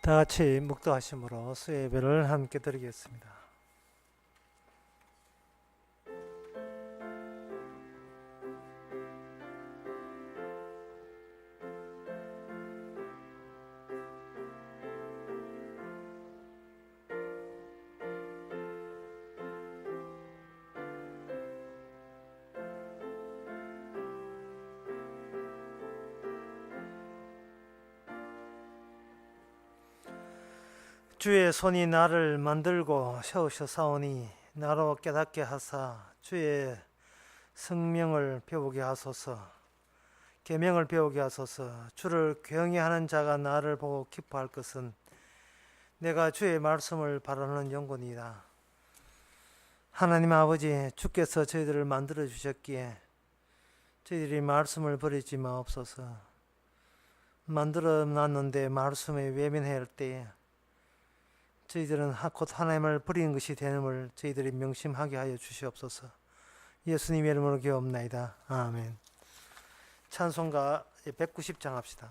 다 같이 묵도하심으로 수예배를 함께 드리겠습니다. 주의 손이 나를 만들고 세우셨사오니 나로 깨닫게 하사 주의 성명을 배우게 하소서. 계명을 배우게 하소서. 주를 경외하는 자가 나를 보고 기뻐할 것은 내가 주의 말씀을 바라는 영혼이다. 하나님 아버지, 주께서 저희들을 만들어 주셨기에 저희들이 말씀을 버리지 마옵소서. 만들어 놨는데 말씀에 외면할 때에 저희들은 곧 하나님을 버리는 것이 되는을 저희들이 명심하게 하여 주시옵소서. 예수님의 이름으로 기도옵나이다. 아멘. 찬송가 190장 합시다.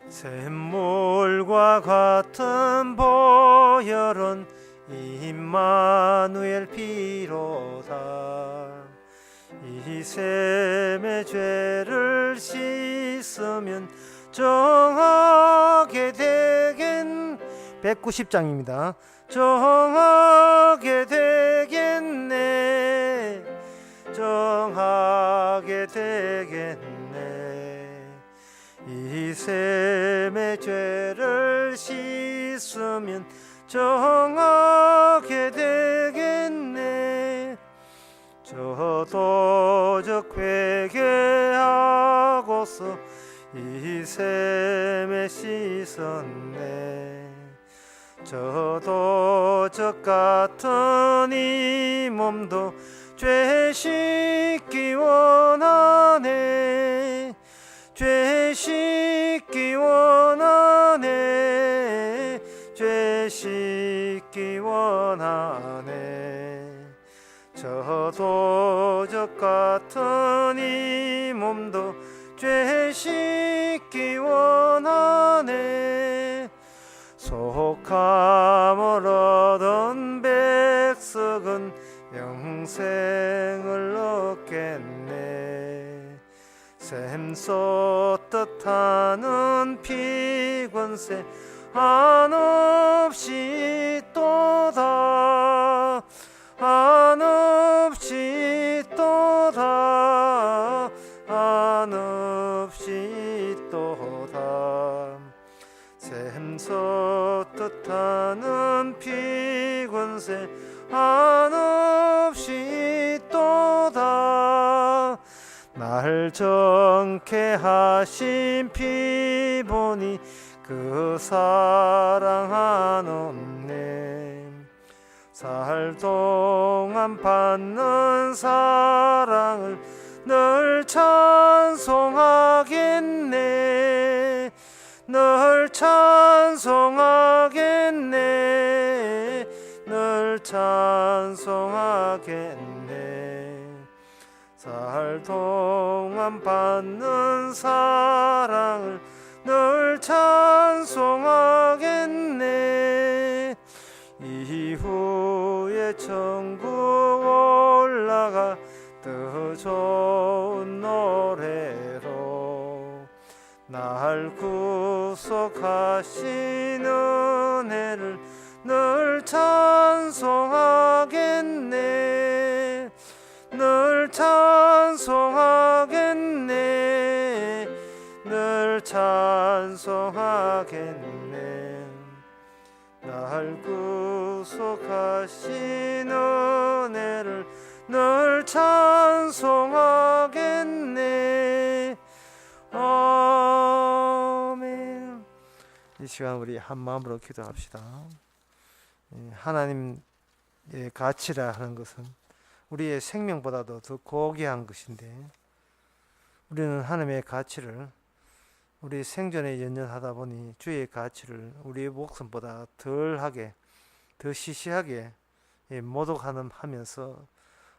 샘물과 같은 보혈은 임마누엘 피로다. 이 셈의 죄를 씻으면 정하게 되겠 190장입니다. 정하게 되겠네. 정하게 되겠네. 이 셈의 죄를 씻으면 정하게 되겠네. 저도 저 회개하고서 이 셈에 씻었네. 저도 저 같은 이 몸도 죄 씻기 원하네. 죄 씻기 원하네. 죄 씻기 원하네. 저도 저 같은 이 몸도 죄 씻기 원하네. 속함을 얻은 백성은 영생을 얻겠네. 샘 쏟듯 하는 피권세 한없이 또다. 한없이 또다. 한없이 또다. 샘솟듯 하는 피권세 한없이 또다. 날 정케 하신 피 보니 그 사랑 한없네. 살 동안 받는 사랑을 늘 찬송하겠네. 늘 찬송하겠네. 늘 찬송하겠네. 살 동안 받는 사랑을 늘 찬송하겠네. 이후에 천국 올라가 더 좋은 노래로 날 구속하신 은혜를 늘 찬송하겠네. 늘 찬송하겠네. 늘 찬송하겠네. 날 구속하신 은혜를 늘 찬송하겠네. 아멘. 이 시간 우리 한 마음으로 기도합시다. 하나님의 가치라 하는 것은 우리의 생명보다도 더 고귀한 것인데 우리는 하나님의 가치를 우리 생존에 연연하다 보니 주의 가치를 우리의 목숨보다 덜하게 더 시시하게 모독하면서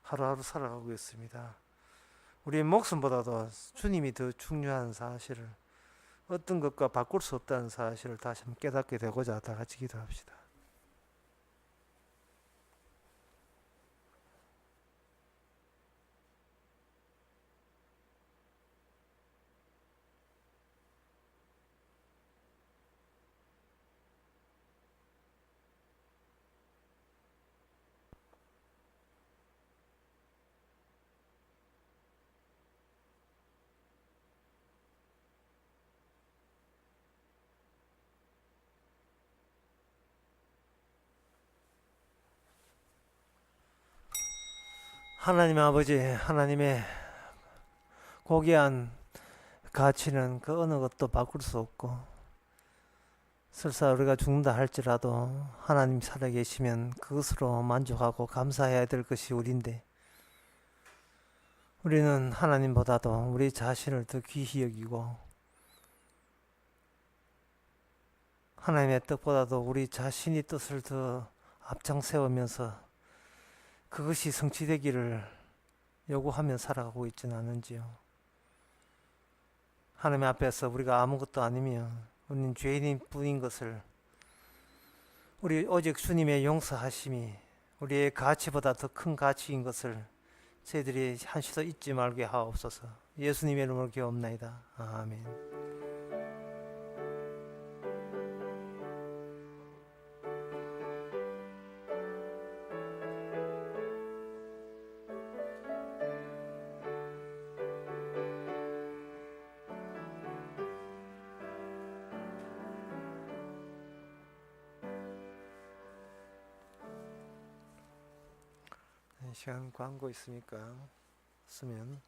하루하루 살아가고 있습니다. 우리의 목숨보다도 주님이 더 중요한 사실을, 어떤 것과 바꿀 수 없다는 사실을 다시 한번 깨닫게 되고자 다 같이 기도합시다. 하나님 아버지, 하나님의 고귀한 가치는 그 어느 것도 바꿀 수 없고, 설사 우리가 죽는다 할지라도 하나님 살아계시면 그것으로 만족하고 감사해야 될 것이 우리인데, 우리는 하나님보다도 우리 자신을 더 귀히 여기고, 하나님의 뜻보다도 우리 자신의 뜻을 더 앞장 세우면서 그것이 성취되기를 요구하며 살아가고 있지는 않은지요. 하나님 앞에서 우리가 아무것도 아니며 우리는 죄인인 뿐인 것을, 우리 오직 주님의 용서하심이 우리의 가치보다 더 큰 가치인 것을 저희들이 한시도 잊지 말게 하옵소서. 예수님의 이름으로 기도옵나이다. 아멘. 시간 광고 있으니까 쓰면,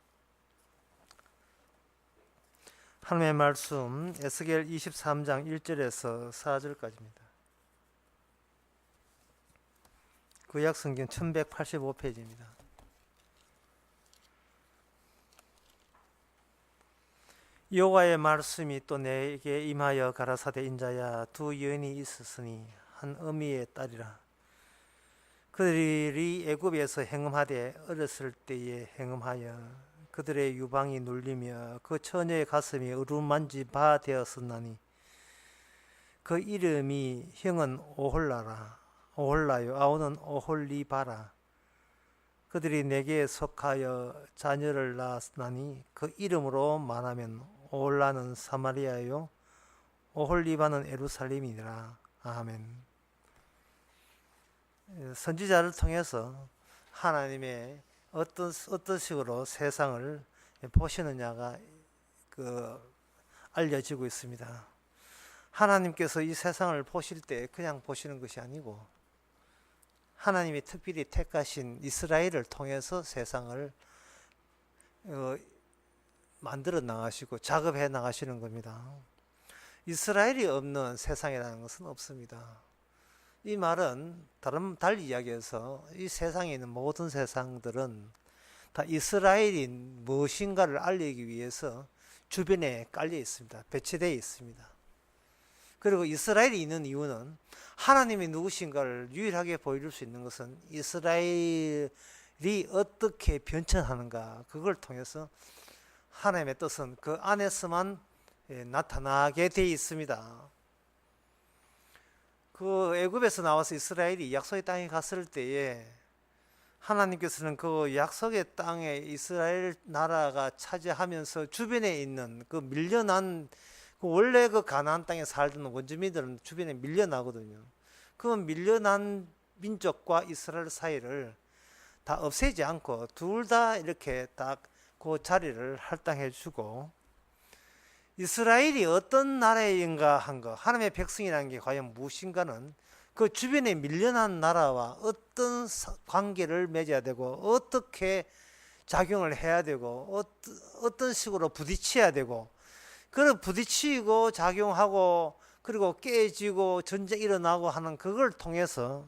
하나님의 말씀 에스겔 23장 1절에서 4절까지입니다. 구약 성경 1185페이지입니다. 여호와의 말씀이 또 내게 임하여 가라사대, 인자야, 두 여인이 있었으니 한 어미의 딸이라. 그들이 애굽에서 행음하되 어렸을 때에 행음하여 그들의 유방이 눌리며 그 처녀의 가슴이 어루만지 바 되었었나니 그 이름이 형은 오홀라요, 아우는 오홀리바라. 그들이 내게 속하여 자녀를 낳았나니 그 이름으로 말하면 오홀라는 사마리아요, 오홀리바는 예루살렘이니라. 아멘. 선지자를 통해서 하나님의 어떤 식으로 세상을 보시느냐가 알려지고 있습니다. 하나님께서 이 세상을 보실 때 그냥 보시는 것이 아니고, 하나님이 특별히 택하신 이스라엘을 통해서 세상을 만들어 나가시고 작업해 나가시는 겁니다. 이스라엘이 없는 세상이라는 것은 없습니다. 이 말은 달리 이야기해서 이 세상에 있는 모든 세상들은 다 이스라엘이 무엇인가를 알리기 위해서 주변에 깔려 있습니다. 배치되어 있습니다. 그리고 이스라엘이 있는 이유는 하나님이 누구신가를 유일하게 보여줄 수 있는 것은 이스라엘이 어떻게 변천하는가, 그걸 통해서 하나님의 뜻은 그 안에서만 나타나게 되어 있습니다. 그 애굽에서 나와서 이스라엘이 약속의 땅에 갔을 때에 하나님께서는 그 약속의 땅에 이스라엘 나라가 차지하면서 주변에 있는 그 밀려난, 원래 그 가나안 땅에 살던 원주민들은 주변에 밀려나거든요. 그 밀려난 민족과 이스라엘 사이를 다 없애지 않고 둘 다 이렇게 딱 그 자리를 할당해 주고, 이스라엘이 어떤 나라인가 한 거, 하나님의 백성이라는 게 과연 무엇인가는 그 주변에 밀려난 나라와 어떤 관계를 맺어야 되고, 어떻게 작용을 해야 되고, 어떤 식으로 부딪혀야 되고, 그걸 부딪히고 작용하고 그리고 깨지고 전쟁 일어나고 하는 그걸 통해서,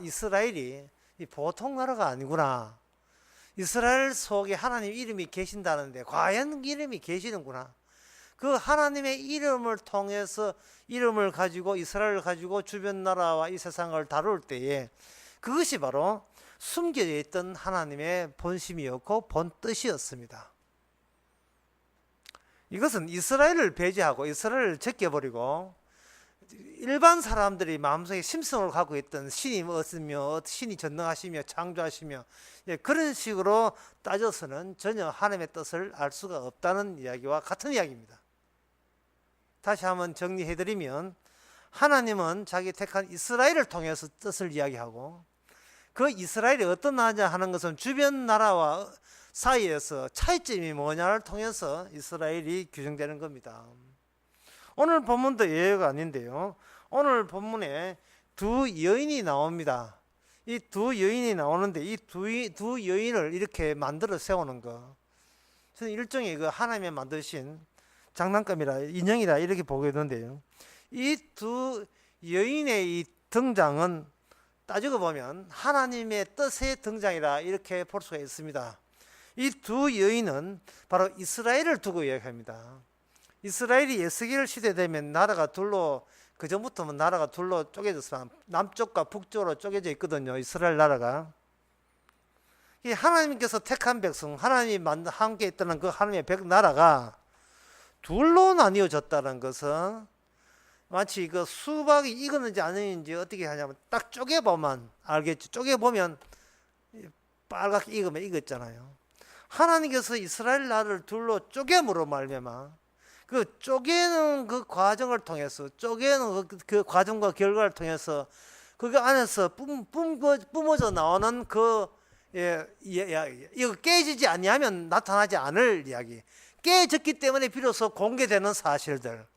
이스라엘이 보통 나라가 아니구나, 이스라엘 속에 하나님 이름이 계신다는데 과연 이름이 계시는구나, 그 하나님의 이름을 통해서 이름을 가지고 이스라엘을 가지고 주변 나라와 이 세상을 다룰 때에 그것이 바로 숨겨져 있던 하나님의 본심이었고 본뜻이었습니다. 이것은 이스라엘을 배제하고 이스라엘을 제껴버리고 일반 사람들이 마음속에 심성을 갖고 있던 신이 어으며 신이 전능하시며 창조하시며 그런 식으로 따져서는 전혀 하나님의 뜻을 알 수가 없다는 이야기와 같은 이야기입니다. 다시 한번 정리해드리면 하나님은 자기 택한 이스라엘을 통해서 뜻을 이야기하고 그 이스라엘이 어떤 나라냐 하는 것은 주변 나라와 사이에서 차이점이 뭐냐를 통해서 이스라엘이 규정되는 겁니다. 오늘 본문도 예외가 아닌데요. 오늘 본문에 두 여인이 나옵니다. 이 두 여인이 나오는데 이 두 여인을 이렇게 만들어 세우는 거, 저는 일종의 그 하나님의 만드신 장난감이라 인형이라 이렇게 보게 되는데요. 이 두 여인의 이 등장은 따지고 보면 하나님의 뜻의 등장이라 이렇게 볼 수가 있습니다. 이 두 여인은 바로 이스라엘을 두고 이야기합니다. 이스라엘이 에스겔 시대 되면 나라가 둘로, 그 전부터는 나라가 둘로 쪼개졌어요. 남쪽과 북쪽으로 쪼개져 있거든요. 이스라엘 나라가. 이 하나님께서 택한 백성, 하나님이 함께 있다는 그 하나님의 나라가 둘로 나뉘어졌다는 것은 마치 그 수박이 익었는지 안 익었는지 어떻게 하냐면 딱 쪼개보면 알겠죠. 쪼개보면 빨갛게 익으면 익었잖아요. 하나님께서 이스라엘 나라를 둘로 쪼개므로 말미암아 그 쪼개는 그 과정을 통해서, 쪼개는 그 과정과 결과를 통해서 그 안에서 뿜어져 나오는 그 이거 깨지지 아니하면 나타나지 않을 이야기, 깨졌기 때문에 비로소 공개되는 사실들,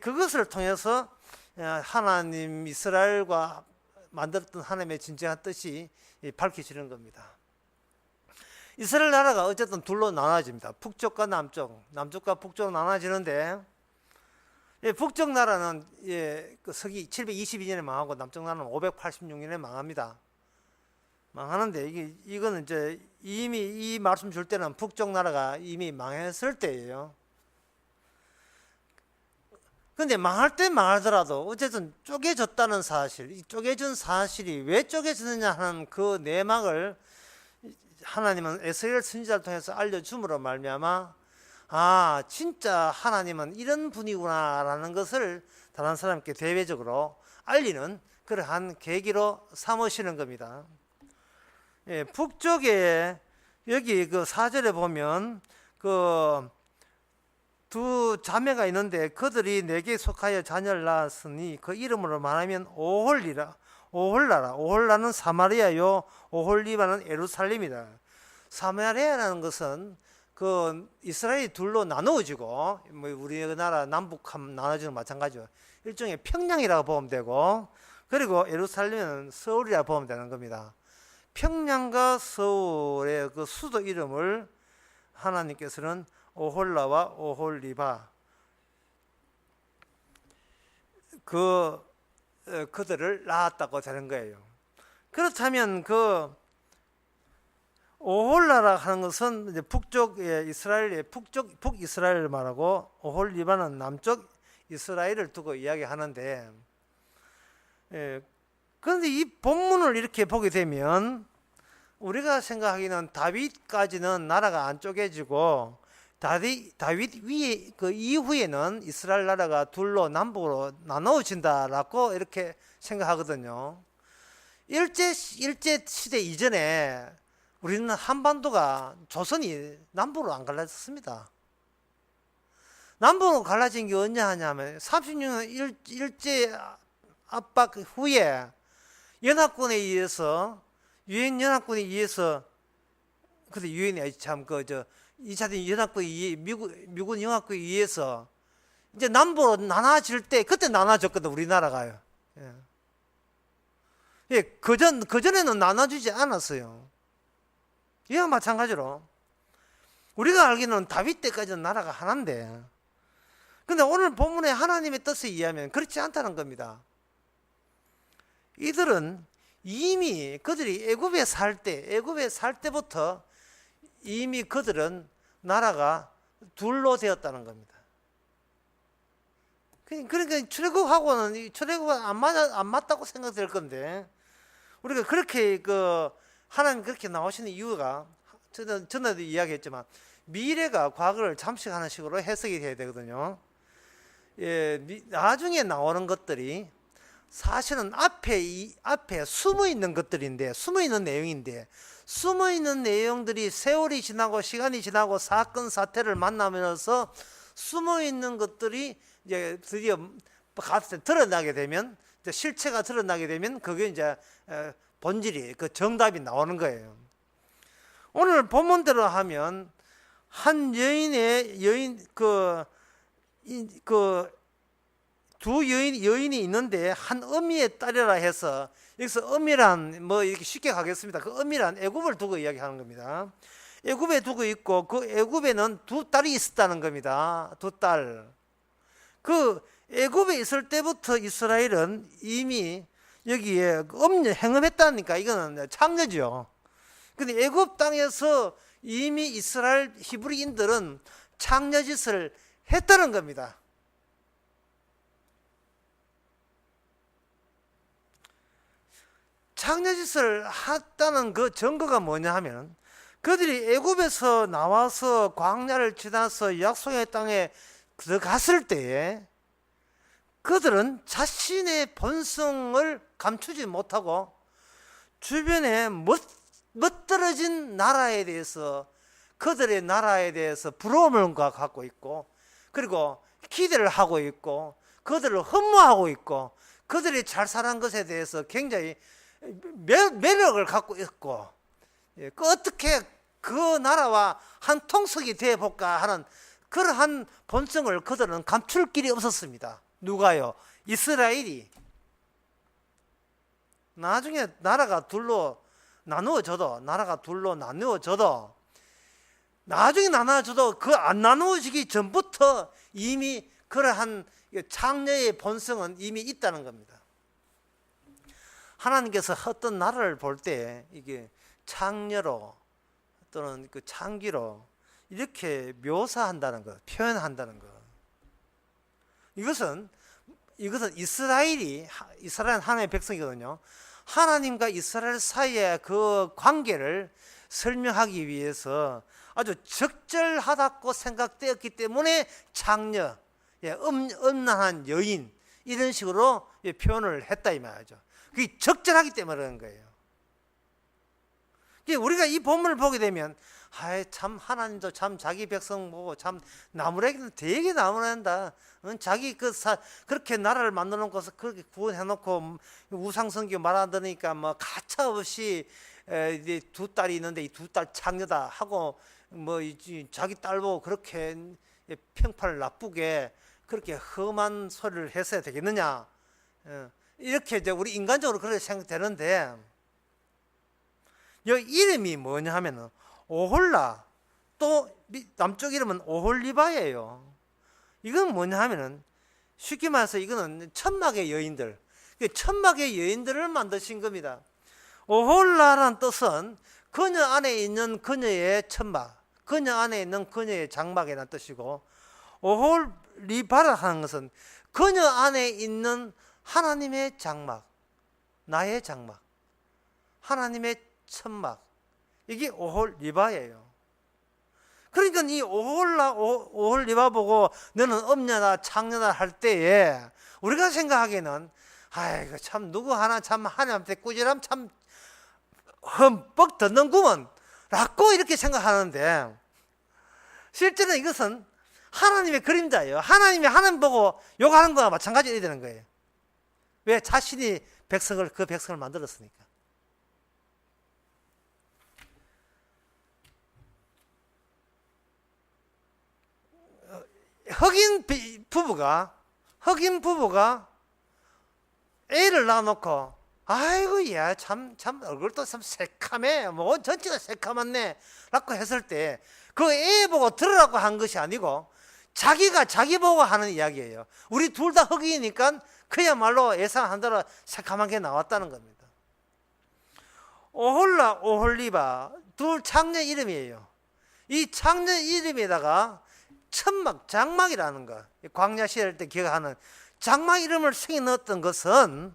그것을 통해서 하나님 이스라엘과 만들었던 하나님의 진정한 뜻이 밝혀지는 겁니다. 이스라엘 나라가 어쨌든 둘로 나눠집니다. 북쪽과 남쪽, 남쪽과 북쪽으로 나눠지는데, 북쪽 나라는 그 서기 722년에 망하고 남쪽 나라는 586년에 망합니다. 망하는데 이거는 이제 이미 이 말씀 줄 때는 북쪽 나라가 이미 망했을 때예요. 근데 망할 때 망하더라도 어쨌든 쪼개졌다는 사실, 이 쪼개진 사실이 왜 쪼개졌느냐 하는 그 내막을 하나님은 에스겔 선지자를 통해서 알려줌으로 말미암아 아 진짜 하나님은 이런 분이구나라는 것을 다른 사람께 대외적으로 알리는 그러한 계기로 삼으시는 겁니다. 북쪽에 여기 그 4절에 보면 그 두 자매가 있는데 그들이 내게 속하여 자녀를 낳았으니 그 이름으로 말하면 오홀라는 사마리아요, 오홀리바는 예루살렘이다. 사마리아라는 것은 그 이스라엘이 둘로 나누어지고, 뭐 우리나라 남북함 나눠지는 마찬가지죠. 일종의 평양이라고 보면 되고, 그리고 예루살렘은 서울이라고 보면 되는 겁니다. 평양과 서울의 그 수도 이름을 하나님께서는 오홀라와 오홀리바 그들을 낳았다고 되는 거예요. 그렇다면 그 오홀라라 하는 것은 이제 북쪽의 이스라엘의 북이스라엘을 말하고 오홀리바는 남쪽 이스라엘을 두고 이야기하는데, 그런데 이 본문을 이렇게 보게 되면 우리가 생각하기는 다윗까지는 나라가 안 쪼개지고 다윗 위에 그 이후에는 이스라엘 나라가 둘로 남북으로 나누어진다라고 이렇게 생각하거든요. 일제 시대 이전에 우리는 한반도가 조선이 남북으로 안 갈라졌습니다. 남북으로 갈라진 게 언제 하냐면 36년 일제 압박 후에 연합군에 의해서 유엔 연합군에 의해서, 근데 유엔이 참 그 2차 대전 연합군에 미군 연합군에 의해서 이제 남북으로 나눠질 때 그때 나눠졌거든 우리나라가요. 그전에는 나눠주지 않았어요. 이와 마찬가지로 우리가 알기는 다윗 때까지는 나라가 하나인데, 근데 오늘 본문에 하나님의 뜻에 의하면 그렇지 않다는 겁니다. 이들은 이미 그들이 애굽에 살 때부터 이미 그들은 나라가 둘로 되었다는 겁니다. 그러니까 출애굽하고는 안 맞다고 생각될 건데, 우리가 그렇게 하나님 그렇게 나오시는 이유가 전에도 이야기했지만 미래가 과거를 잠식하는 식으로 해석이 돼야 되거든요. 예, 나중에 나오는 것들이 사실은 앞에 숨어 있는 것들인데, 숨어 있는 내용인데, 숨어 있는 내용들이 세월이 지나고 시간이 지나고 사건 사태를 만나면서 숨어 있는 것들이 이제 드디어 드러나게 되면, 실체가 드러나게 되면 그게 이제 본질이, 그 정답이 나오는 거예요. 오늘 본문대로 하면 한 두 여인이 있는데 한 어미의 딸이라 해서, 여기서 어미란 뭐 이렇게 쉽게 가겠습니다. 그 어미란 애굽을 두고 이야기하는 겁니다. 애굽에 두고 있고 그 애굽에는 두 딸이 있었다는 겁니다. 두 딸. 그 애굽에 있을 때부터 이스라엘은 이미 여기에 행음했다니까. 이거는 창녀죠. 근데 애굽 땅에서 이미 이스라엘 히브리인들은 창녀짓을 했다는 겁니다. 창녀짓을 했다는 그 증거가 뭐냐 하면, 그들이 애굽에서 나와서 광야를 지나서 약속의 땅에 들어갔을 때에 그들은 자신의 본성을 감추지 못하고 주변에 멋들어진 나라에 대해서, 그들의 나라에 대해서 부러움을 갖고 있고, 그리고 기대를 하고 있고, 그들을 흠모하고 있고, 그들이 잘 사는 것에 대해서 굉장히 매력을 갖고 있고, 어떻게 그 나라와 한 통속이 되어볼까 하는 그러한 본성을 그들은 감출 길이 없었습니다. 누가요? 이스라엘이. 나중에 나라가 둘로 나누어져도 나중에 나눠져도 그 안 나누어지기 전부터 이미 그러한 창녀의 본성은 이미 있다는 겁니다. 하나님께서 어떤 나라를 볼 때 이게 창녀로 또는 그 창기로 이렇게 묘사한다는 것, 표현한다는 것. 이것은 이스라엘 하나님의 백성이거든요. 하나님과 이스라엘 사이의 그 관계를 설명하기 위해서 아주 적절하다고 생각되었기 때문에 창녀, 음란한 여인, 이런 식으로 표현을 했다 이 말이죠. 그게 적절하기 때문에 그런 거예요. 우리가 이 본문을 보게 되면, 참 하나님도 참 자기 백성 보고 참 나무라기는 되게 나무란다. 자기 그렇게 나라를 만들어 놓고서 그렇게 구원해 놓고 우상성교 말 안 들으니까 뭐 가차없이 이제 두 딸이 있는데 이 두 딸 창녀다 하고 뭐 자기 딸 보고 그렇게 평판을 나쁘게 그렇게 험한 소리를 했어야 되겠느냐. 이렇게 이제 우리 인간적으로 그렇게 생각되는데, 여기 이름이 뭐냐 하면은 오홀라, 또 남쪽 이름은 오홀리바예요. 이건 뭐냐 하면은 쉽게 말해서 이거는 천막의 여인들, 천막의 여인들을 만드신 겁니다. 오홀라라는 뜻은 그녀 안에 있는 그녀의 천막, 그녀 안에 있는 그녀의 장막이라는 뜻이고, 오홀리바라 하는 것은 그녀 안에 있는 하나님의 장막, 나의 장막, 하나님의 천막, 이게 오홀리바예요. 그러니까 이 오홀리바 보고 너는 엄녀다 창녀다 할 때에 우리가 생각하기에는, 아이고 참 누구 하나 참 하나님한테 꾸지람 참 흠뻑 듣는구먼 라고 이렇게 생각하는데, 실제는 이것은 하나님의 그림자예요. 하나님 보고 욕하는 거와 마찬가지로 되는 거예요. 왜? 자신이 그 백성을 만들었으니까. 흑인 부부가 애를 낳아놓고, 아이고 야 참 얼굴도 참 새카매, 뭐 전체가 새카맣네 라고 했을 때 그 애 보고 들으라고 한 것이 아니고 자기가 자기 보고 하는 이야기예요. 우리 둘 다 흑인이니까 그야말로 예상한 대로 새카만 게 나왔다는 겁니다. 오홀라, 오홀리바 둘 창녀 이름이에요. 이 창녀 이름에다가 천막, 장막이라는 거, 광야 시절 때 기억하는 장막 이름을 새겨 넣었던 것은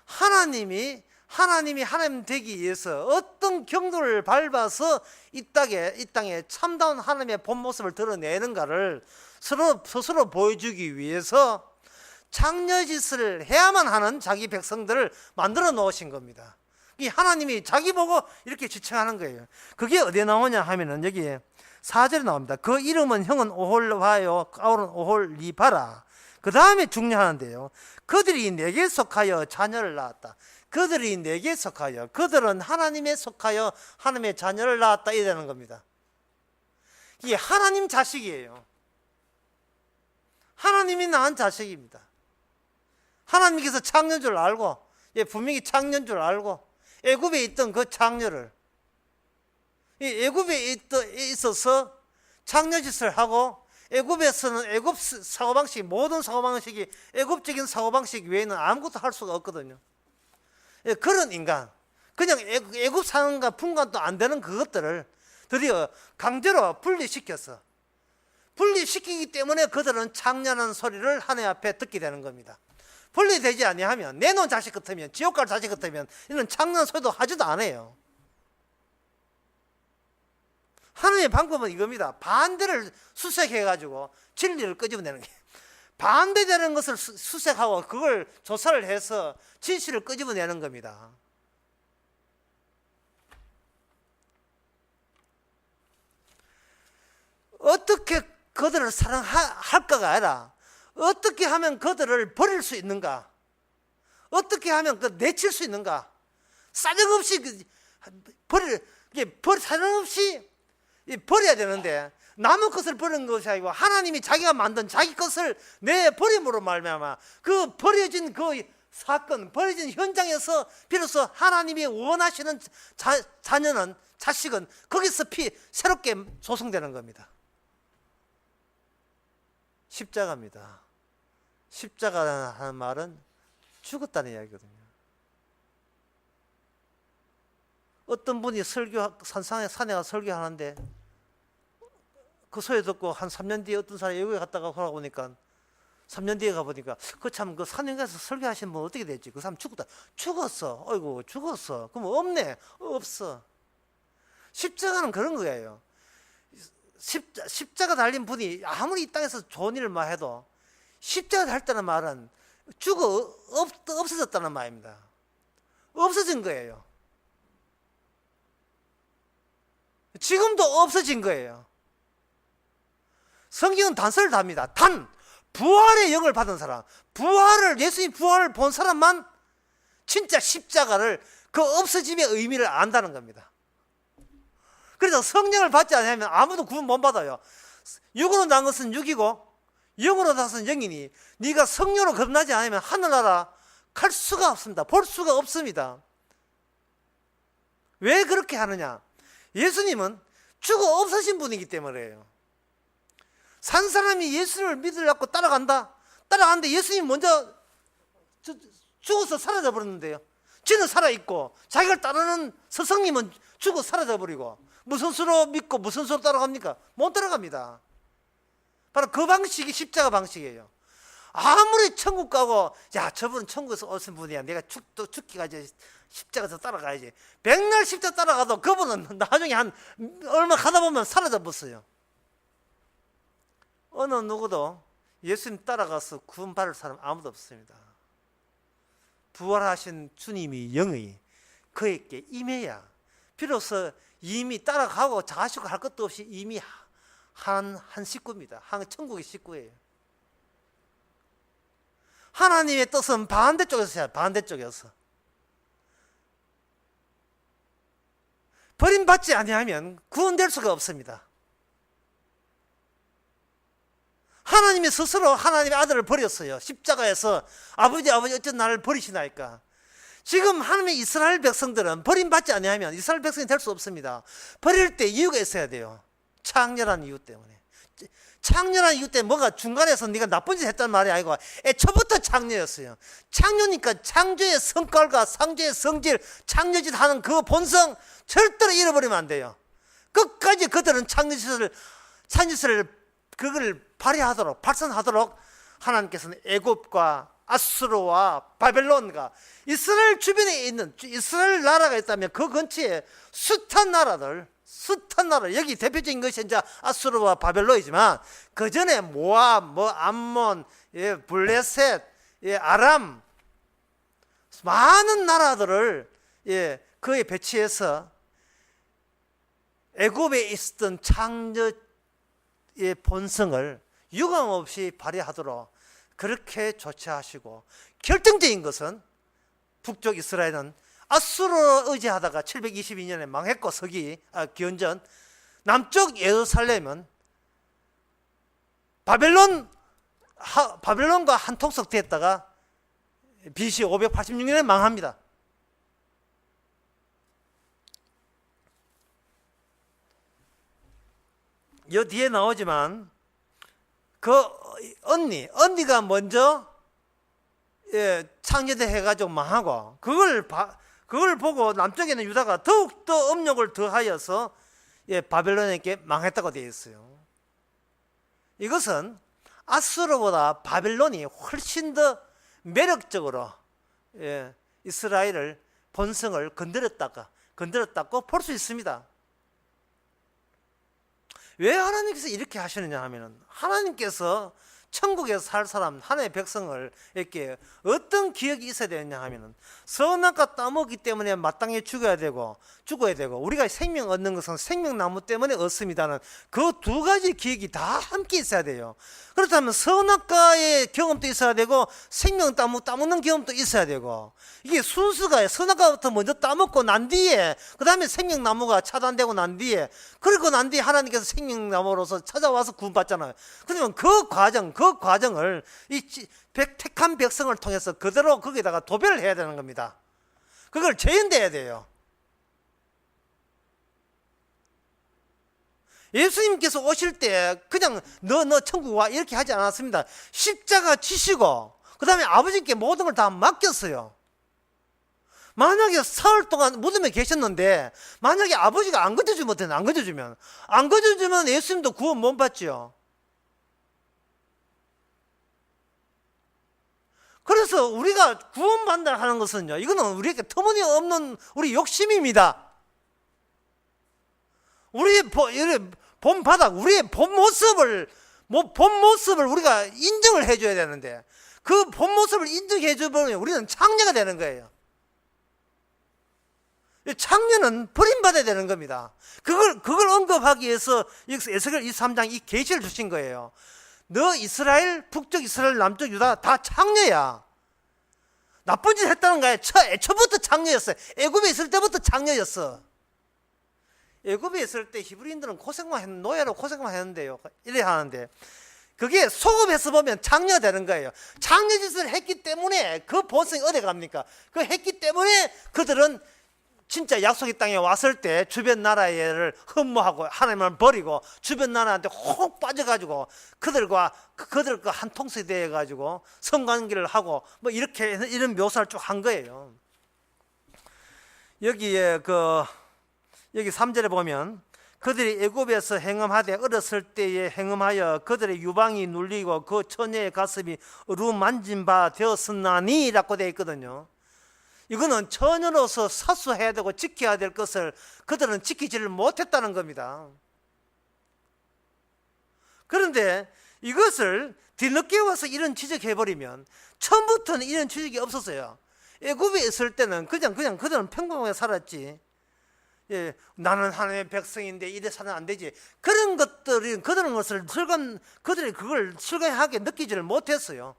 하나님이 하나님이 하나님 되기 위해서 어떤 경도를 밟아서 이 땅에 참다운 하나님의 본 모습을 드러내는가를 스스로 보여주기 위해서 창녀짓을 해야만 하는 자기 백성들을 만들어 놓으신 겁니다. 이 하나님이 자기 보고 이렇게 지칭하는 거예요. 그게 어디에 나오냐 하면은 여기에 4절에 나옵니다. 그 이름은 형은 오홀바요 아울은 오홀리바라. 그 다음에 중요한데요, 그들이 내게 속하여 자녀를 낳았다. 그들이 내게 속하여, 그들은 하나님에 속하여 하나님의 자녀를 낳았다 이라는 겁니다. 이게 하나님 자식이에요. 하나님이 낳은 자식입니다. 하나님께서 창녀인 줄 알고, 분명히 창녀인 줄 알고 애굽에 있던 그 창녀를, 애굽에 있어서 창녀짓을 하고, 애굽에서는 애굽 사고방식, 모든 사고방식이 애굽적인 사고방식 외에는 아무것도 할 수가 없거든요. 그런 인간, 그냥 애굽 사는가 분간도 안 되는 그것들을 드디어 강제로 분리시켜서, 분리시키기 때문에 그들은 창녀라는 소리를 하나님 앞에 듣게 되는 겁니다. 분리되지 아니하면, 내놓은 자식 같으면, 지옥 갈 자식 같으면 이런 창녀 소리도 하지도 않아요. 하나님의 방법은 이겁니다. 반대를 수색해가지고 진리를 끄집어내는 게, 반대되는 것을 수색하고 그걸 조사를 해서 진실을 끄집어내는 겁니다. 어떻게 그들을 사랑할까가 아니라 어떻게 하면 그들을 버릴 수 있는가, 어떻게 하면 내칠 수 있는가, 사정없이 사정없이 버려야 되는데, 남의 것을 버리는 것이 아니고 하나님이 자기가 만든 자기 것을 내 버림으로 말미암아 그 버려진 그 사건, 버려진 현장에서 비로소 하나님이 원하시는 자녀는, 자식은 거기서 새롭게 조성되는 겁니다. 십자가입니다. 십자가라는 말은 죽었다는 이야기거든요. 어떤 분이 산에 가서 설교하는데 그 소리 듣고 한 3년 뒤에 어떤 사람이 외국에 갔다가 돌아오니까, 3년 뒤에 가보니까 그 산에 가서 설교하신 분 어떻게 됐지? 그 사람 죽었어. 어이구, 죽었어. 그럼 없네. 없어. 십자가는 그런 거예요. 십자가 달린 분이 아무리 이 땅에서 좋은 일을 해도 십자가 달렸다는 말은 없어졌다는 말입니다. 없어진 거예요. 지금도 없어진 거예요. 성경은 단서를 답니다. 부활의 영을 받은 사람, 예수님 부활을 본 사람만 진짜 십자가를, 그 없어짐의 의미를 안다는 겁니다. 그래서 성령을 받지 않으면 아무도 구원 못 받아요. 육으로 난 것은 육이고 영으로 난 것은 영이니, 네가 성령으로 거듭나지 않으면 하늘나라 갈 수가 없습니다. 볼 수가 없습니다. 왜 그렇게 하느냐? 예수님은 죽어 없어진 분이기 때문에요. 산 사람이 예수를 믿으려고 따라가는데 예수님 먼저 죽어서 사라져 버렸는데요. 지는 살아있고 자기를 따르는 스승님은 죽어 사라져 버리고, 무슨 수로 믿고 무슨 수로 따라갑니까? 못 따라갑니다. 바로 그 방식이 십자가 방식이에요. 아무리 천국 가고, 야, 저분은 천국에서 오신 분이야, 내가 죽기까지 십자가에서 따라가야지, 백날 십자가 따라가도 그분은 나중에 얼마 가다 보면 사라져 버렸어요. 어느 누구도 예수님 따라가서 구원 받을 사람 아무도 없습니다. 부활하신 주님이 영이 그에게 임해야 비로소 이미 따라가고 자식을 할 것도 없이 이미 한 식구입니다. 한 천국의 식구예요. 하나님의 뜻은 반대쪽에서, 반대쪽에서 버림받지 아니하면 구원될 수가 없습니다. 하나님이 스스로 하나님의 아들을 버렸어요. 십자가에서 아버지 어쩐 나를 버리시나이까. 지금 하나님의 이스라엘 백성들은 버림받지 아니하면 이스라엘 백성이 될 수 없습니다. 버릴 때 이유가 있어야 돼요. 창렬한 이유 때문에. 창렬한 이유 때문에 뭐가 중간에서 네가 나쁜 짓 했단 말이 아니고 애초부터 창녀였어요. 창녀니까 창조의 성깔과 창조의 성질, 창녀짓 하는 그 본성 절대로 잃어버리면 안 돼요. 끝까지 그들은 창녀짓을 그걸 발휘하도록, 발산하도록 하나님께서는 애굽과 아수르와 바벨론과 이스라엘 주변에 있는 이스라엘 나라가 있다면 그 근처에 숱한 나라, 여기 대표적인 것이 이제 아수르와 바벨론이지만 그 전에 모압, 암몬, 블레셋, 아람 많은 나라들을 그에 배치해서 애굽에 있었던 창조의 본성을 유감없이 발휘하도록 그렇게 조치하시고, 결정적인 것은 북쪽 이스라엘은 아수르를 의지하다가 722년에 망했고 기원전, 남쪽 예루살렘은 바벨론과 한통속 됐다가 BC 586년에 망합니다. 여 뒤에 나오지만 그 언니가 먼저 창조대 해가지고 망하고, 그걸 보고 남쪽에는 유다가 더욱더 업력을 더하여서 바벨론에게 망했다고 되어 있어요. 이것은 아수르보다 바벨론이 훨씬 더 매력적으로 이스라엘을 본성을 건드렸다고 볼 수 있습니다. 왜 하나님께서 이렇게 하시느냐 하면은, 하나님께서 천국에서 살 사람, 하나님의 백성을 이렇게 어떤 기억이 있어야 되느냐 하면은, 선악과 따먹기 때문에 마땅히 죽어야 되고, 우리가 생명 얻는 것은 생명나무 때문에 얻습니다는 그 두 가지 기억이 다 함께 있어야 돼요. 그렇다면 선악과의 경험도 있어야 되고, 생명 따먹는 경험도 있어야 되고, 이게 순수가 선악과부터 먼저 따먹고 난 뒤에, 그 다음에 생명나무가 차단되고 난 뒤에, 그리고 난 뒤에 하나님께서 생명나무로서 찾아와서 구원받잖아요. 그러면 그 과정을 이 택한 백성을 통해서 그대로 거기다가 도배를 해야 되는 겁니다. 그걸 재현돼야 돼요. 예수님께서 오실 때 그냥 너 천국 와 이렇게 하지 않았습니다. 십자가 지시고 그 다음에 아버지께 모든 걸 다 맡겼어요. 만약에 사흘 동안 무덤에 계셨는데 만약에 아버지가 안 거둬주면 예수님도 구원 못 받죠. 그래서 우리가 구원받는다 하는 것은요, 이거는 우리에게 터무니없는 우리 욕심입니다. 우리의 본 바닥, 우리의 본 모습을 우리가 인정을 해줘야 되는데, 그 본 모습을 인정해주면 우리는 창녀가 되는 거예요. 창녀는 버림받아야 되는 겁니다. 그걸 언급하기 위해서 에스겔 23장 이 계시를 주신 거예요. 너 이스라엘, 북쪽 이스라엘, 남쪽 유다 다 창녀야. 나쁜 짓 했다는 거야. 애초부터 창녀였어요. 애굽에 있을 때부터 창녀였어. 애굽에 있을 때 히브리인들은 노예로 고생만 했는데요. 이래 하는데, 그게 소급해서 보면 창녀가 되는 거예요. 창녀짓을 했기 때문에 그 본성이 어디 갑니까? 그 했기 때문에 그들은 진짜 약속의 땅에 왔을 때 주변 나라를 흠모하고 하나님을 버리고 주변 나라한테 혹 빠져가지고 그들과 한 통속이 되어가지고 성관계를 하고 이런 묘사를 쭉 한 거예요. 여기 3절에 보면, 그들이 애굽에서 행음하되 어렸을 때에 행음하여 그들의 유방이 눌리고 그 처녀의 가슴이 어루만진 바 되었으나니 라고 되어 있거든요. 이거는 처녀로서 사수해야 되고 지켜야 될 것을 그들은 지키지를 못했다는 겁니다. 그런데 이것을 뒤늦게 와서 이런 지적해버리면, 처음부터는 이런 지적이 없었어요. 애굽에 있을 때는 그냥 그들은 평범하게 살았지. 나는 하나님의 백성인데 이래 살면 안 되지. 그런 것들이 그들이 그걸 실감하게 느끼지를 못했어요.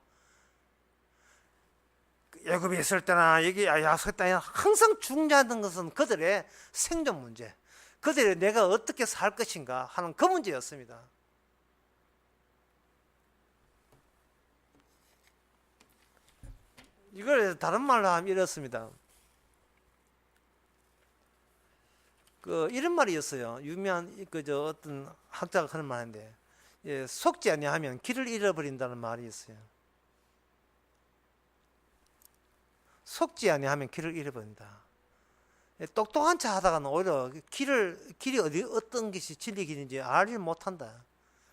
애굽에 있을 때나 여기 약속 땅에 항상 중요한 것은 그들의 생존 문제, 그들이 내가 어떻게 살 것인가 하는 그 문제였습니다. 이걸 다른 말로 하면 이렇습니다. 이런 말이 있어요. 유명한 어떤 학자가 하는 말인데, 속지 아니하면 길을 잃어버린다는 말이 있어요. 속지 아니하면 길을 잃어버린다. 똑똑한 척 하다가는 오히려 길이 어떤 것이 진리 길인지 알지 못한다.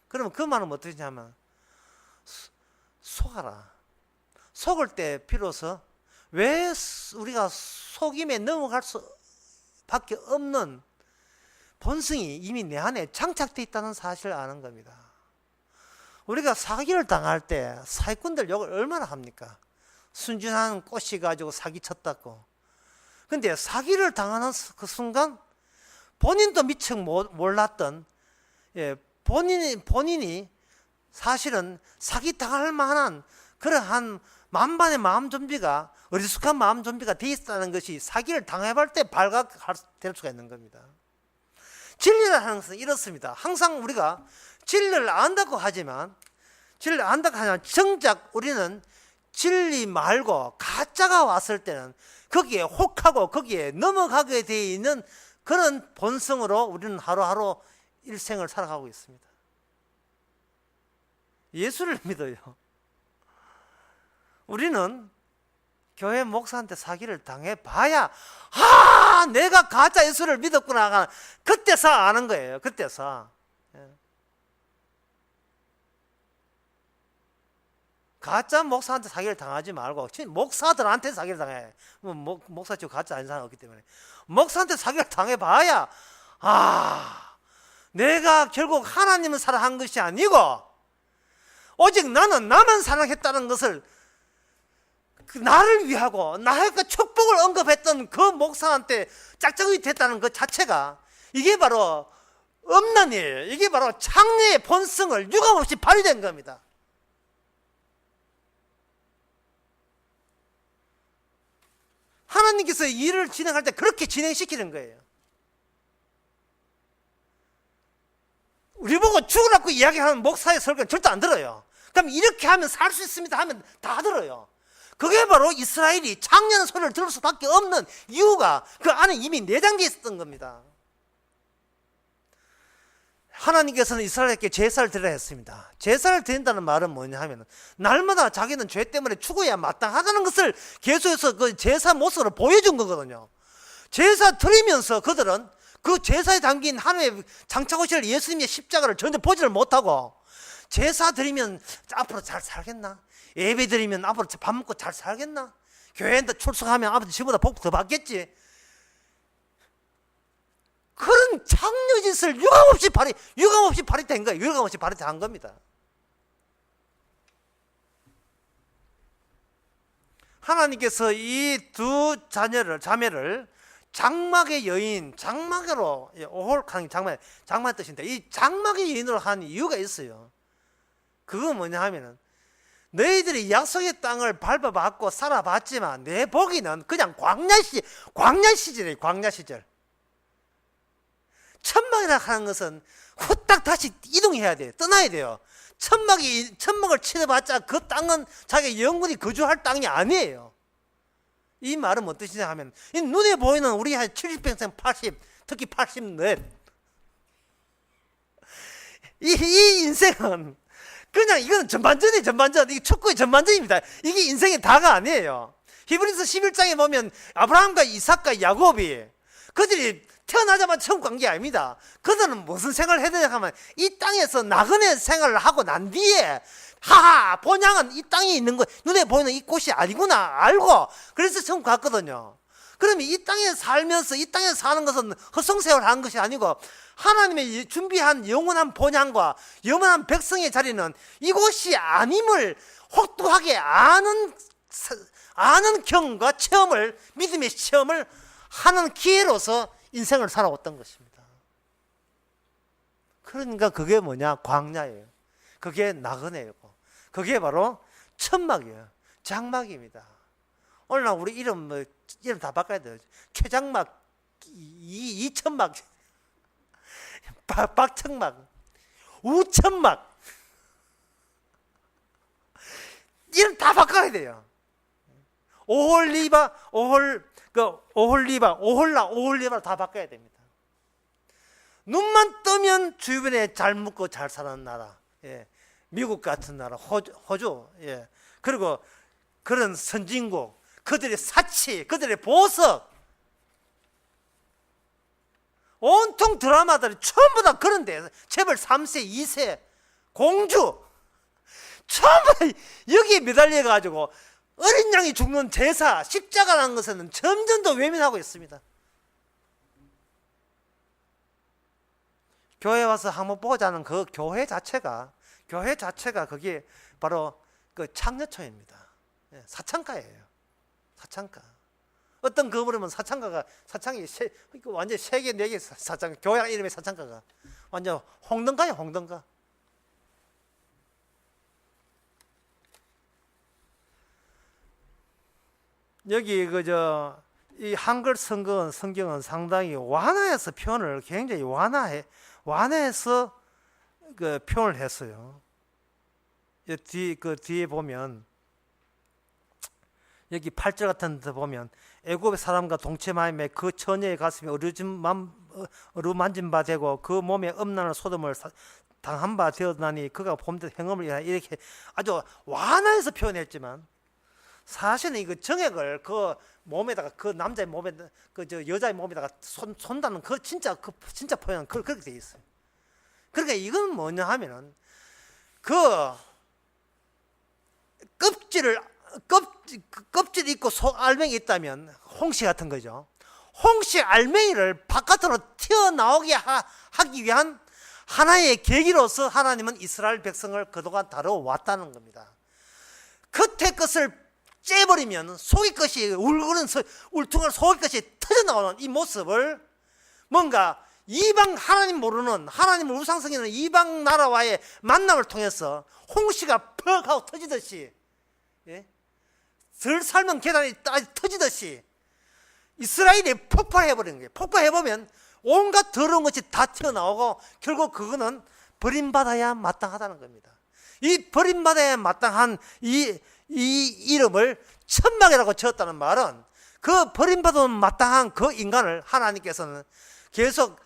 그러면 그 말은 어떻게 하면 속아라. 속을 때 비로소 왜 우리가 속임에 넘어갈 수밖에 없는 본성이 이미 내 안에 장착되어 있다는 사실을 아는 겁니다. 우리가 사기를 당할 때 사기꾼들 욕을 얼마나 합니까? 순진한 꽃이 가지고 사기쳤다고. 근데 사기를 당하는 그 순간 본인도 미처 몰랐던, 본인이 사실은 사기 당할 만한 그러한 만반의 마음 준비가, 어리숙한 마음 준비가 돼 있다는 것이 사기를 당해볼 때 발각될 수가 있는 겁니다. 진리를 하는 것은 이렇습니다. 항상 우리가 진리를 안다고 하지만 정작 우리는 진리 말고 가짜가 왔을 때는 거기에 혹하고 거기에 넘어가게 되어 있는 그런 본성으로 우리는 하루하루 일생을 살아가고 있습니다. 예수를 믿어요. 우리는 교회 목사한테 사기를 당해봐야 내가 가짜 예수를 믿었구나, 그때서 아는 거예요. 그때서. 가짜 목사한테 사기를 당하지 말고 목사들한테 사기를 당해. 목사 쪽 가짜 아닌 사람 없기 때문에 목사한테 사기를 당해봐야 내가 결국 하나님을 사랑한 것이 아니고 오직 나는 나만 사랑했다는 것을, 나를 위하고 나의 그 축복을 언급했던 그 목사한테 짝짝이 됐다는 것 자체가, 이게 바로 없는 일, 이게 바로 창녀의 본성을 유감없이 발휘된 겁니다. 하나님께서 일을 진행할 때 그렇게 진행시키는 거예요. 우리 보고 죽으라고 이야기하는 목사의 설교는 절대 안 들어요. 그럼 이렇게 하면 살 수 있습니다 하면 다 들어요. 그게 바로 이스라엘이 창녀의 소리를 들을 수밖에 없는 이유가 그 안에 이미 내장되어 있었던 겁니다. 하나님께서는 이스라엘에게 제사를 드리라 했습니다. 제사를 드린다는 말은 뭐냐 하면 날마다 자기는 죄 때문에 죽어야 마땅하다는 것을 계속해서 그 제사 모습으로 보여준 거거든요. 제사 드리면서 그들은 그 제사에 담긴 하나님의 장차오실 예수님의 십자가를 전혀 보지를 못하고, 제사 드리면 앞으로 잘 살겠나? 예배 드리면 앞으로 밥 먹고 잘 살겠나? 교회에 출석하면 앞으로 지보다 복 더 받겠지? 그런 창녀짓을 유감없이 발휘된 거예요. 유감없이 발휘한 겁니다. 하나님께서 이 두 자매를 장막의 여인, 장막으로, 오홀칸이 장막의 뜻인데, 이 장막의 여인으로 한 이유가 있어요. 그건 뭐냐 하면은, 너희들이 약속의 땅을 밟아봤고 살아봤지만 내 보기는 그냥 광야 시절이에요. 광야 시절. 천막이라 하는 것은 후딱 다시 이동해야 돼요. 떠나야 돼요. 천막을 치러봤자 그 땅은 자기 영혼이 거주할 땅이 아니에요. 이 말은 무슨 뜻이냐 하면, 이 눈에 보이는 우리 한 70평생 80, 특히 80넷, 이 인생은 그냥 이건 전반전이에요. 전반전. 이게 축구의 전반전입니다. 이게 인생의 다가 아니에요. 히브리서 11장에 보면 아브라함과 이삭과 야곱이, 그들이 태어나자마자 처음 간 게 아닙니다. 그들은 무슨 생활을 해야 되냐 하면 이 땅에서 나그네 생활을 하고 난 뒤에 본향은 이 땅에 있는 거, 눈에 보이는 이 꽃이 아니구나 알고, 그래서 처음 갔거든요. 그러면 이 땅에 살면서 이 땅에 사는 것은 헛성생활을 하는 것이 아니고 하나님의 준비한 영원한 본향과 영원한 백성의 자리는 이곳이 아님을 혹독하게 아는 경험과 체험을, 믿음의 체험을 하는 기회로서 인생을 살아왔던 것입니다. 그러니까 그게 뭐냐? 광야예요. 그게 나그네예요. 그게 바로 천막이에요. 장막입니다. 오늘 우리 이름 다 바꿔야 돼요. 최장막, 이천막, 박천막, 우천막, 이름 다 바꿔야 돼요. 오홀리바, 오홀리바 다 바꿔야 됩니다. 눈만 뜨면 주변에 잘 묵고 잘 사는 나라, 미국 같은 나라, 호주, 그리고 그런 선진국, 그들의 사치, 그들의 보석, 온통 드라마들이 전부 다 그런데, 재벌 3세, 2세, 공주, 전부 다 여기에 매달려가지고 어린 양이 죽는 제사, 십자가라는 것은 점점 더 외면하고 있습니다. 교회 와서 한번 보자는 그 교회 자체가 그게 바로 그 창녀촌입니다. 사창가예요. 사창가. 어떤 거물이면 사창이 완전 세 개, 네 개 사창, 교회 이름의 사창가가 완전 홍등가예요, 홍등가. 여기 이 한글 성경은 상당히 완화해서 표현을 굉장히 완화해서 그 표현을 했어요. 뒤에 보면 여기 8절 같은 데 보면 애굽의 사람과 동체마음에 그 처녀의 가슴이 어루만진 바 되고 그 몸에 음란한 소돔을 당한 바 되었나니 그가 범죄 행음을 인하여 이렇게 아주 완화해서 표현했지만 사실은 이거 정액을 그 몸에다가 그 남자의 몸에 여자의 몸에다가 손다는 진짜 표현 그렇게 돼 있어요. 그러니까 이건 뭐냐 하면은 그 껍질 있고 속 알맹이 있다면 홍시 같은 거죠. 홍시 알맹이를 바깥으로 튀어나오게 하기 위한 하나의 계기로서 하나님은 이스라엘 백성을 그동안 다뤄왔다는 겁니다. 겉의 것을 째버리면 속의 것이 울퉁한 속의 것이 터져나오는 이 모습을 뭔가 이방 하나님 모르는 하나님을 우상성기는 이방 나라와의 만남을 통해서 홍시가 퍽 하고 터지듯이 덜 삶은 계란이 터지듯이 이스라엘이 폭발해버리는 거예요. 폭발해보면 온갖 더러운 것이 다 튀어나오고 결국 그거는 버림받아야 마땅하다는 겁니다. 이 버림받아야 마땅한 이 이름을 천막이라고 지었다는 말은 그 버림받으면 마땅한 그 인간을 하나님께서는 계속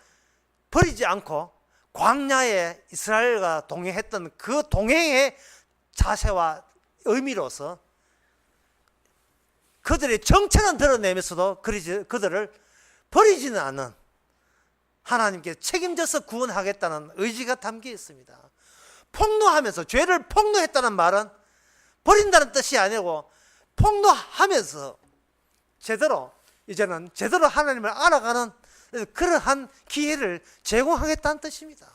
버리지 않고 광야에 이스라엘과 동행했던 그 동행의 자세와 의미로서 그들의 정체는 드러내면서도 그들을 버리지는 않은 하나님께 책임져서 구원하겠다는 의지가 담겨 있습니다. 폭로하면서 죄를 폭로했다는 말은 버린다는 뜻이 아니고 폭로하면서 이제는 제대로 하나님을 알아가는 그러한 기회를 제공하겠다는 뜻입니다.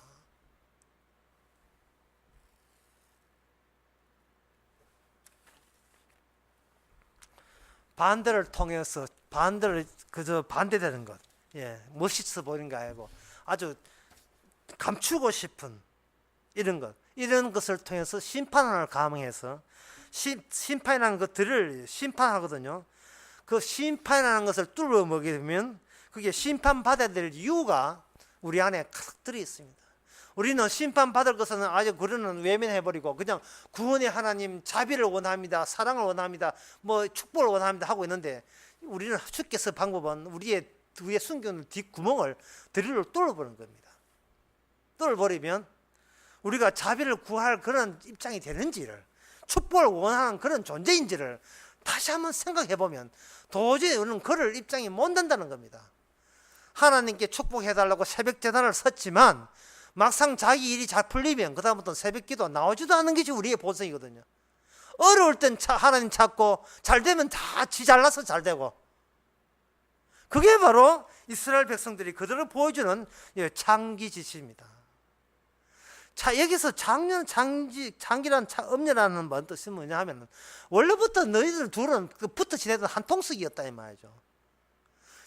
반대를 통해서 반대되는 것, 멋있어 보이는 게 아니고 아주 감추고 싶은 이런 것을 통해서 심판을 감행해서 심판이라는 것들을 심판하거든요. 그 심판이라는 것을 뚫어먹게 되면 그게 심판받아야 될 이유가 우리 안에 가득 들어 있습니다. 우리는 심판받을 것은 아주 그러는 외면해버리고 그냥 구원의 하나님 자비를 원합니다. 사랑을 원합니다. 뭐 축복을 원합니다 하고 있는데 우리는 주께서 방법은 우리의 숨겨놓은 뒷구멍을 드릴로 뚫어버리는 겁니다. 뚫어버리면 우리가 자비를 구할 그런 입장이 되는지를 축복을 원하는 그런 존재인지를 다시 한번 생각해보면 도저히 우리는 그럴 입장이 못 된다는 겁니다. 하나님께 축복해달라고 새벽 제단을 섰지만 막상 자기 일이 잘 풀리면 그 다음부터는 새벽 기도 나오지도 않는 것이 우리의 본성이거든요. 어려울 땐 하나님 찾고 잘 되면 다 지 잘나서 잘 되고 그게 바로 이스라엘 백성들이 그들을 보여주는 창기짓입니다. 자, 여기서 장기란 엄녀라는 뜻이 뭐냐 하면 원래부터 너희들 둘은 붙어 지내던 한 통속이었다 이 말이죠.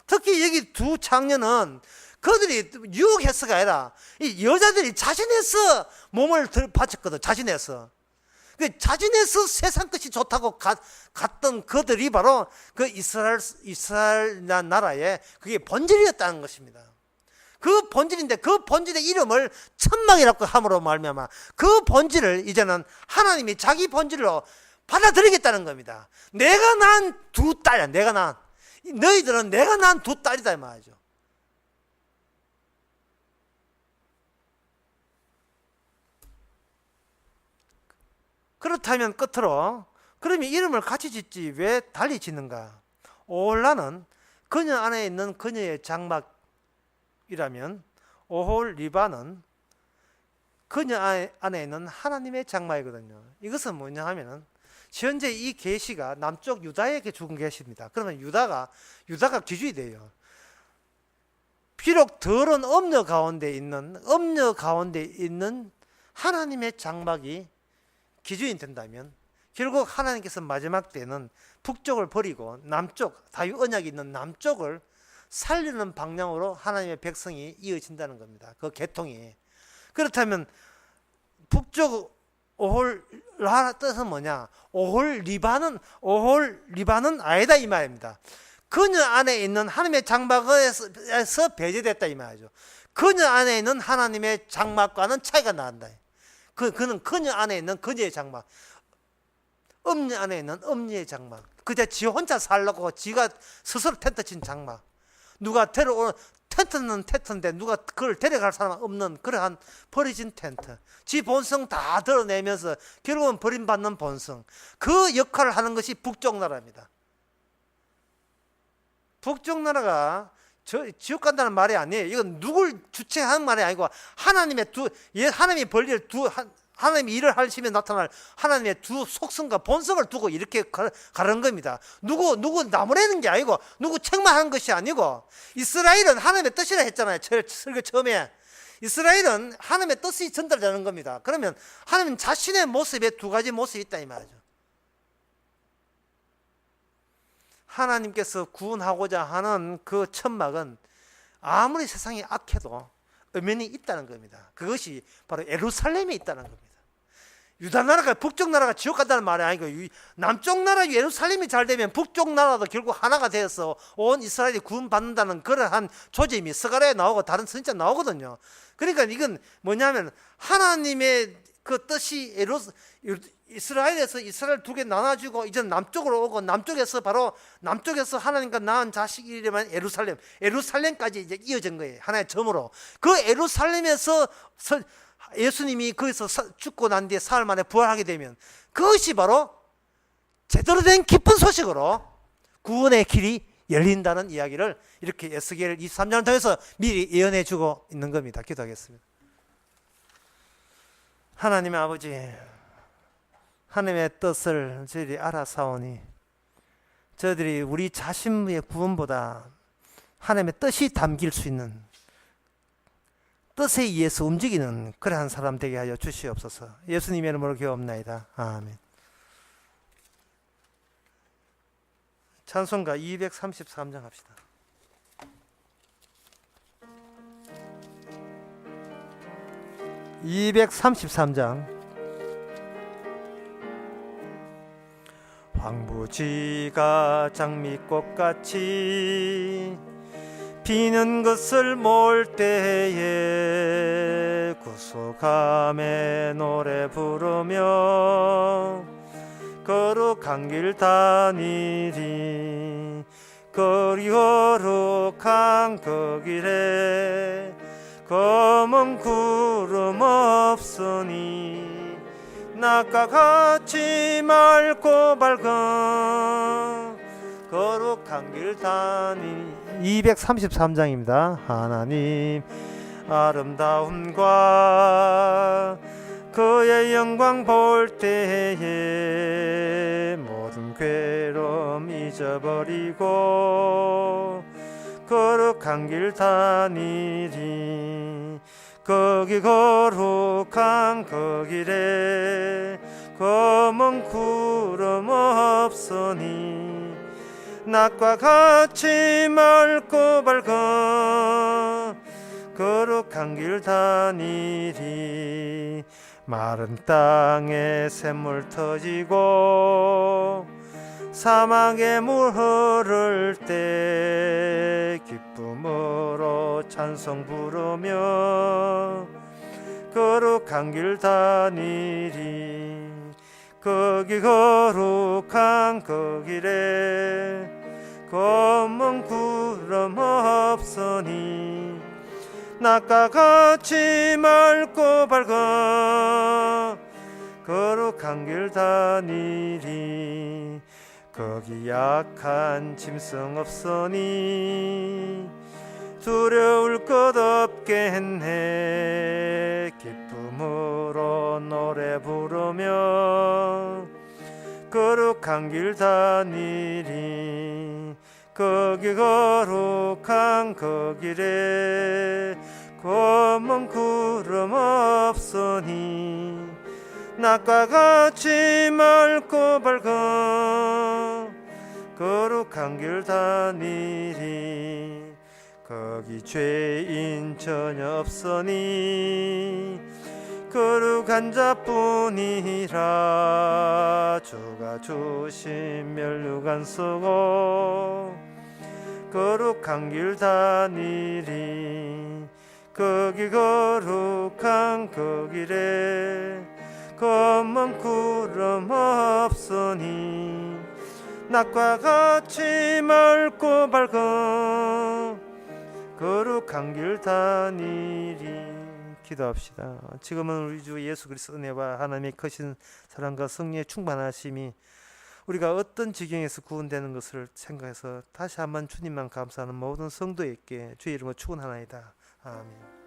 특히 여기 두 장녀는 그들이 유혹해서가 아니라 이 여자들이 자신해서 몸을 바쳤거든. 자신해서 세상 것이 좋다고 갔던 그들이 바로 그 이스라엘 나라의 그게 본질이었다는 것입니다. 그 본질인데 그 본질의 이름을 천막이라고 함으로 말미암아 그 본질을 이제는 하나님이 자기 본질로 받아들이겠다는 겁니다. 내가 낳은 두 딸이야. 너희들은 내가 낳은 두 딸이다 이 말이죠. 그렇다면 끝으로 그러면 이름을 같이 짓지 왜 달리 짓는가? 오홀라는 그녀 안에 있는 그녀의 장막이라면 오홀리바는 그녀 안에 있는 하나님의 장막이거든요. 이것은 뭐냐 하면은 현재 이 계시가 남쪽 유다에게 죽은 계시입니다. 그러면 유다가 기준이 돼요. 비록 더러운 엄녀 가운데 있는 하나님의 장막이 기준이 된다면 결국 하나님께서 마지막 때는 북쪽을 버리고 남쪽, 다윗 언약이 있는 남쪽을 살리는 방향으로 하나님의 백성이 이어진다는 겁니다. 그 계통이. 그렇다면 북쪽 오홀 뜻은 뭐냐? 오홀 리바는 아니다 이 말입니다. 그녀 안에 있는 하나님의 장막에서 배제됐다 이 말이죠. 그녀 안에 있는 하나님의 장막과는 차이가 난다. 그는 그녀 안에 있는 그녀의 장막, 엄녀 안에 있는 엄녀의 장막. 그저 지 혼자 살려고 지가 스스로 텐트 친 장막. 누가 텐트는 텐트인데 누가 그걸 데려갈 사람 없는 그러한 버려진 텐트. 지 본성 다 드러내면서 결국은 버림받는 본성. 그 역할을 하는 것이 북쪽 나라입니다. 북쪽 나라가 지옥 간다는 말이 아니에요. 이건 누굴 주체하는 말이 아니고 하나님이 일을 하시면 나타날 하나님의 두 속성과 본성을 두고 이렇게 가는 겁니다. 누구 나무라는 게 아니고 누구 책만 하는 것이 아니고 이스라엘은 하나님의 뜻이라 했잖아요. 설교 처음에 이스라엘은 하나님의 뜻이 전달되는 겁니다. 그러면 하나님 자신의 모습에 두 가지 모습이 있다 이 말이죠. 하나님께서 구원하고자 하는 그 천막은 아무리 세상이 악해도 엄연히 있다는 겁니다. 그것이 바로 예루살렘에 있다는 겁니다. 유다 나라가 북쪽 나라가 지옥 간다는 말이 아니고 남쪽 나라 예루살렘이 잘 되면 북쪽 나라도 결국 하나가 되어서 온 이스라엘이 구원받는다는 그러한 조짐이 스가랴에 나오고 다른 선지자 나오거든요. 그러니까 이건 뭐냐면 하나님의 그 뜻이 이스라엘에서 이스라엘 두 개 나눠주고 이제 남쪽으로 오고 남쪽에서 하나님과 낳은 자식이라면 예루살렘까지 이제 이어진 거예요. 하나의 점으로. 그 예루살렘에서 예수님이 거기서 죽고 난 뒤에 사흘 만에 부활하게 되면 그것이 바로 제대로 된 기쁜 소식으로 구원의 길이 열린다는 이야기를 이렇게 에스겔 23장을 통해서 미리 예언해 주고 있는 겁니다. 기도하겠습니다. 하나님의 아버지, 하나님의 뜻을 저희들이 알아사오니 저희들이 우리 자신의 구원보다 하나님의 뜻이 담길 수 있는 뜻에 의해서 움직이는 그러한 사람 되게 하여 주시옵소서. 예수님의 이름으로 기도합나이다. 아멘. 찬송가 233장 합시다. 황부지가 장미꽃같이 피는 것을 몰 때에 구속함에 노래 부르며 거룩한 길 다니리. 거룩한 그 길에 검은 구름 없으니 낮과 같이 맑고 밝은 거룩한 길 다니. 233장입니다. 하나님 아름다움과 그의 영광 볼 때에 모든 괴로움 잊어버리고 거룩한 길 다니리. 거기 거룩한 그 길에 검은 구름 없으니 낮과 같이 맑고 밝은 거룩한 길 다니리. 마른 땅에 샘물 터지고 사막에 물 흐를 때 기쁨으로 찬송 부르며 거룩한 길 다니리. 거기 거룩한 그 길에 검은 구름 없으니 낮과 같이 맑고 밝은 거룩한 길 다니리. 거기 약한 짐승 없으니 두려울 것 없겠네. 기쁨으로 노래 부르며 거룩한 길 다니리 거기 거룩한 그 길에 검은 구름 없으니 낮과 같이 맑고 밝은 거룩한 길 다니리 거기 죄인 전혀 없으니 거룩한 자뿐이라 주가 주신 멸류관 쓰고 거룩한 길 다니리 거기 거룩한 그 길에 검은 구름 없으니 낮과 같이 맑고 밝은 거룩한 길 다니리. 기도합시다. 지금은 우리 주 예수 그리스도 은혜와 하나님의 크신 사랑과 성령의 충만하심이 우리가 어떤 지경에서 구원되는 것을 생각해서 다시 한번 주님만 감사하는 모든 성도에게 주의 이름으로 축원하나이다. 아멘.